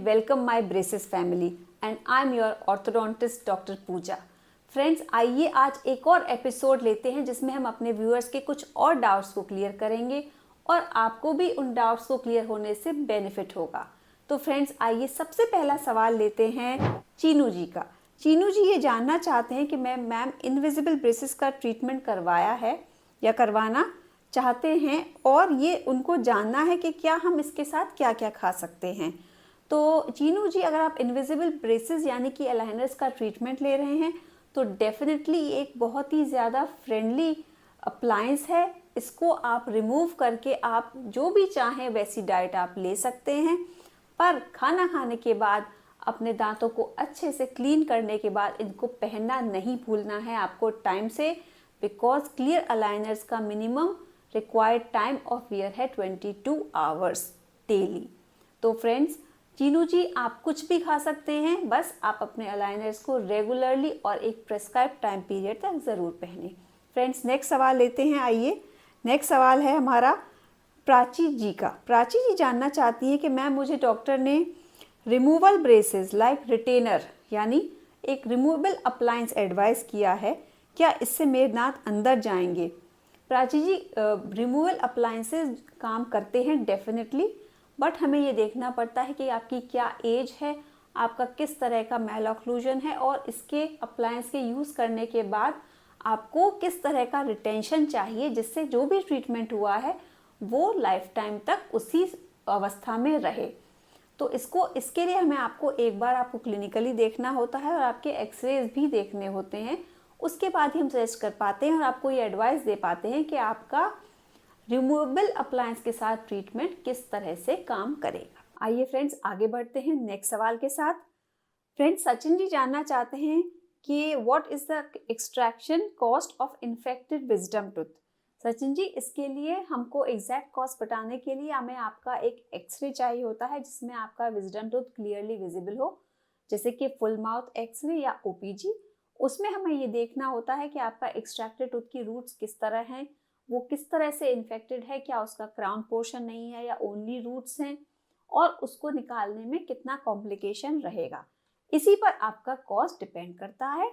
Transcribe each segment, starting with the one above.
welcome my braces family and I'm your orthodontist Dr. Pooja. Friends, आइए आज एक और एपिसोड लेते हैं जिसमें हम अपने व्यूअर्स के कुछ और डाउट्स को क्लियर करेंगे और आपको भी उन डाउट्स को क्लियर होने से बेनिफिट होगा। तो फ्रेंड्स, आइए सबसे पहला सवाल लेते हैं चीनू जी का। चीनू जी ये जानना चाहते हैं कि मैम इनविजिबल ब्रेसेस का ट्रीटमेंट करवाया है या करवाना चाहते हैं और ये उनको जानना है कि क्या हम इसके साथ क्या क्या खा सकते हैं। तो चीनू जी, अगर आप इनविजिबल ब्रेसेस यानी कि अलाइनर्स का ट्रीटमेंट ले रहे हैं तो डेफिनेटली एक बहुत ही ज़्यादा फ्रेंडली अप्लायंस है। इसको आप रिमूव करके आप जो भी चाहें वैसी डाइट आप ले सकते हैं, पर खाना खाने के बाद अपने दांतों को अच्छे से क्लीन करने के बाद इनको पहनना नहीं भूलना है आपको टाइम से, बिकॉज क्लियर अलाइनर्स का minimum required time of wear है 22 आवर्स डेली। तो फ्रेंड्स, चीनू जी आप कुछ भी खा सकते हैं, बस आप अपने अलाइनर्स को रेगुलरली और एक प्रेस्क्राइब टाइम पीरियड तक ज़रूर पहनें। फ्रेंड्स, नेक्स्ट सवाल लेते हैं। आइए, नेक्स्ट सवाल है हमारा प्राची जी का। प्राची जी जानना चाहती हैं कि मैम मुझे डॉक्टर ने रिमूवल ब्रेसेस लाइक रिटेनर यानी एक रिमूवेबल अप्लायंस एडवाइस किया है, क्या इससे मेरे दांत अंदर जाएंगे? प्राची जी, रिमूवल अप्लायंसेस काम करते हैं डेफिनेटली, बट हमें ये देखना पड़ता है कि आपकी क्या एज है, आपका किस तरह का मैल ऑक्लूजन है और इसके अप्लायंस के यूज़ करने के बाद आपको किस तरह का रिटेंशन चाहिए जिससे जो भी ट्रीटमेंट हुआ है वो लाइफ टाइम तक उसी अवस्था में रहे। तो इसके लिए हमें एक बार आपको क्लिनिकली देखना होता है और आपके एक्सरेज भी देखने होते हैं। उसके बाद ही हम सजेस्ट कर पाते हैं और आपको ये एडवाइस दे पाते हैं कि आपका रिमूवेबल अप्लायंस के साथ ट्रीटमेंट किस तरह से काम करेगा। आइए फ्रेंड्स, आगे बढ़ते हैं नेक्स्ट सवाल के साथ। फ्रेंड्स, सचिन जी जानना चाहते हैं कि what is the extraction cost of infected wisdom tooth. Sachin ji, इसके लिए हमको एग्जैक्ट कॉस्ट बताने के लिए हमें आपका एक एक्सरे चाहिए होता है जिसमें आपका विजडम टूथ क्लियरली विजिबल हो, जैसे कि फुल माउथ एक्सरे या ओपीजी। उसमें हमें ये देखना होता है कि आपका एक्सट्रैक्टेड टूथ की रूट्स किस तरह हैं, वो किस तरह से इन्फेक्टेड है, क्या उसका क्राउन पोर्शन नहीं है या ओनली रूट्स हैं, और उसको निकालने में कितना कॉम्प्लिकेशन रहेगा। इसी पर आपका कॉस्ट डिपेंड करता है।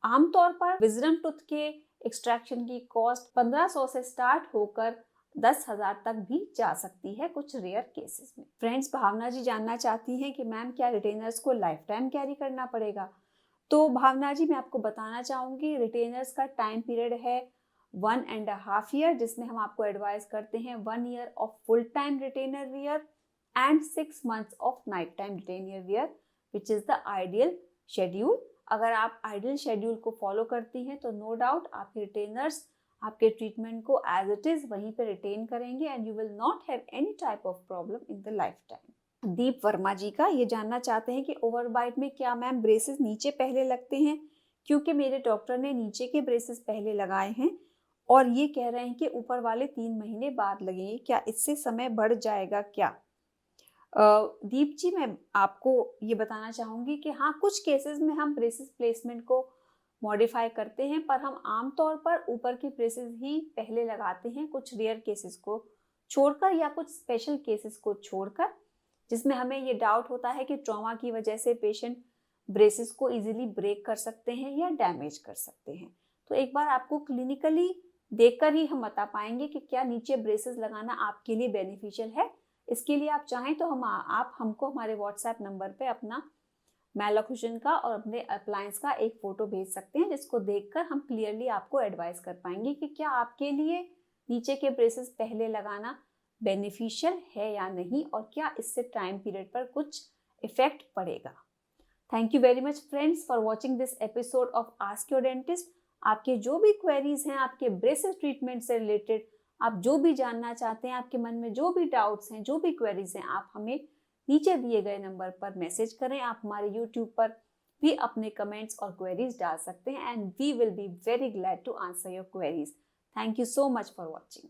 आमतौर पर विजडम टूथ के एक्सट्रैक्शन की कॉस्ट 1500 से स्टार्ट होकर 10,000 तक भी जा सकती है कुछ रेयर केसेस में। फ्रेंड्स, भावना जी जानना चाहती हैं कि मैम क्या रिटेनर्स को लाइफ टाइम कैरी करना पड़ेगा। तो भावना जी, मैं आपको बताना चाहूँगी रिटेनर्स का टाइम पीरियड है 1.5 ईयर, जिसमें हम आपको एडवाइस करते हैं 1 year of full time retainer wear and 6 months of night time retainer wear, which is the ideal schedule. अगर आप आइडियल शेड्यूल को फॉलो करती हैं तो नो डाउट आपके रिटेनर्स आपके ट्रीटमेंट को एज इट इज़ वहीं पे रिटेन करेंगे and you will not have any type of problem in the lifetime. Deep Verma ji का ये जानना चाहते हैं कि ओवरबाइट में क्या मैम ब्रेसेस नीचे पहले लगते हैं, क्योंकि मेरे डॉक्टर ने नीचे के ब्रेसेस पहले लगाए हैं और ये कह रहे हैं कि ऊपर वाले 3 महीने बाद लगेंगे, क्या इससे समय बढ़ जाएगा क्या? दीप जी, मैं आपको ये बताना चाहूँगी कि हाँ, कुछ केसेस में हम ब्रेसेस प्लेसमेंट को मॉडिफाई करते हैं, पर हम आमतौर पर ऊपर की ब्रेसेस ही पहले लगाते हैं, कुछ रेयर केसेस को छोड़कर या कुछ स्पेशल केसेस को छोड़कर, जिसमें हमें ये डाउट होता है कि ट्रॉमा की वजह से पेशेंट ब्रेसेस को इजीली ब्रेक कर सकते हैं या डैमेज कर सकते हैं। तो एक बार आपको क्लिनिकली देखकर ही हम बता पाएंगे कि क्या नीचे ब्रेसेस लगाना आपके लिए बेनिफिशियल है। इसके लिए आप चाहें तो आप हमको हमारे व्हाट्सएप नंबर पे अपना मैल ऑक्लूजन का और अपने अप्लायंस का एक फ़ोटो भेज सकते हैं, जिसको देखकर हम क्लियरली आपको एडवाइस कर पाएंगे कि क्या आपके लिए नीचे के ब्रेसेस पहले लगाना बेनिफिशियल है या नहीं और क्या इससे टाइम पीरियड पर कुछ इफेक्ट पड़ेगा। Thank you very much friends for watching this episode of ask your dentist. आपके जो भी क्वेरीज हैं आपके ब्रेसेस ट्रीटमेंट से रिलेटेड, आप जो भी जानना चाहते हैं, आपके मन में जो भी डाउट्स हैं, जो भी क्वेरीज हैं, आप हमें नीचे दिए गए नंबर पर मैसेज करें। आप हमारे यूट्यूब पर भी अपने कमेंट्स और क्वेरीज डाल सकते हैं and we will be very glad to answer your queries. Thank you so much for watching.